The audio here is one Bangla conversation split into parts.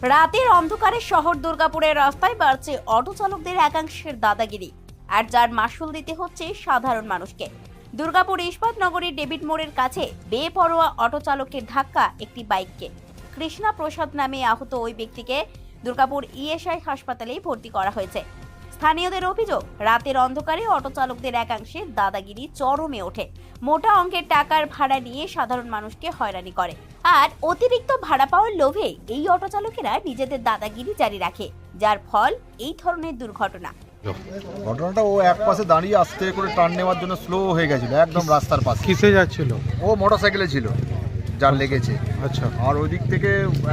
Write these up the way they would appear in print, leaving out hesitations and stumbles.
রাতের অন্ধকারে শহর দুর্গাপুরের রাস্তায় বাড়ছে অটো চালকদের একাংশের দাদাগিরি, আর যার মাসুল দিতে হচ্ছে সাধারণ মানুষকে। দুর্গাপুর ইস্পাত নগরীর ডেভিড মোড়ের কাছে বেপরোয়া অটো চালকের ধাক্কা একটি বাইককে। কৃষ্ণা প্রসাদ নামে আহত ওই ব্যক্তিকে দুর্গাপুর ইএসআই হাসপাতালে ভর্তি করা হয়েছে। স্থানীয়দের অভিযোগ, রাতের অন্ধকারে অটো চালকদের একাংশে দাদাগিরি চরমে ওঠে। মোটা অঙ্কের টাকার ভাড়া নিয়ে সাধারণ মানুষকে হয়রানি করে, আর অতিরিক্ত ভাড়া পাওয়ার লোভে এই অটো চালকেরা নিজেদের দাদাগিরি জারি রাখে, যার ফল এই ধরনের দুর্ঘটনা। ঘটনাটা ও এক পাশে দাঁড়িয়ে আস্তে করে টার্ন নেওয়ার জন্য স্লো হয়ে গেছিল, একদম রাস্তার পাশে। কিসে যাচ্ছিল? ও মোটরসাইকেলে ছিল, যার লেগেছে। আচ্ছা আর ওই দিক থেকে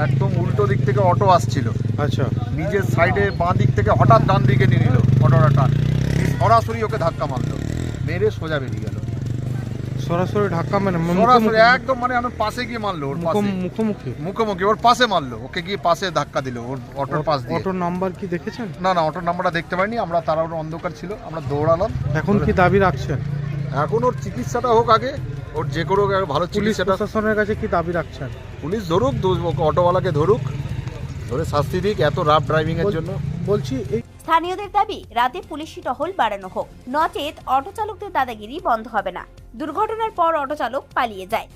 একদম উল্টো দিক থেকে অটো আসছিল। আচ্ছা, নিজের সাইডে বাঁ দিক থেকে হঠাৎ ডান দিকে নিয়ে নিল অটোটা টান, সরাসরি ওকে ধাক্কা মারলো, মেরে সোজা বেরিয়ে গেল। সরাসরি ধাক্কা মানে সরাসরি একদম মানে আমার পাশে গিয়ে মারলো, ওর পাশে মুখোমুখি মুখোমুখি ওর পাশে মারলো, ওকে গিয়ে পাশে ধাক্কা দিল ওর অটোর পাশ দিয়ে। অটোর নাম্বার কি দেখেছেন? না না, অটোর নাম্বারটা দেখতে পাইনি আমরা, তারা অন্ধকার ছিল, আমরা দৌড়ালাম। এখন কি দাবি রাখছেন? এখন ওর চিকিৎসাটা হোক আগে, ওর যে কোনো ভালো পুলিশ চিকিৎসাটা। প্রশাসনের কাছে কি দাবি রাখছেন? পুলিশ ধরুক, অটোওয়ালাকে ধরুক, ধরে শাস্তি দিক এত রাফ ড্রাইভিং এর জন্য। বলছি এই স্থানীয়দের দাবি, রাতে পুলিশি টহল বাড়ানো হোক, নচেত অটো চালকদের দাদাগিরি বন্ধ হবে না। দুর্ঘটনার পর অটো চালক পালিয়ে যায়।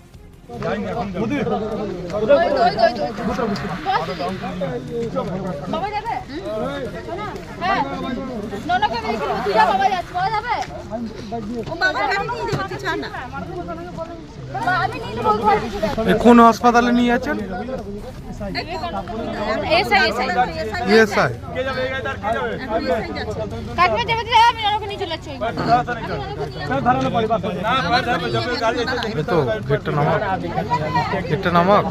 কোন হাসপাতালে নিয়ে যাচ্ছেন? ইএসআই। তো গেটটা নামাক, গেটটা নামাক।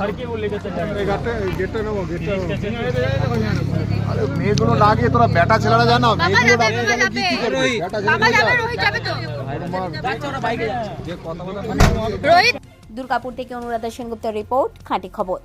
আরে মেয়েগুলো লাগে, তোরা বেটা ছেলেরা জানো মেয়েগুলো লাগে দুর্গাপুর থেকে অনুরাধা সেনগুপ্তের রিপোর্ট, খাঁটি খবর।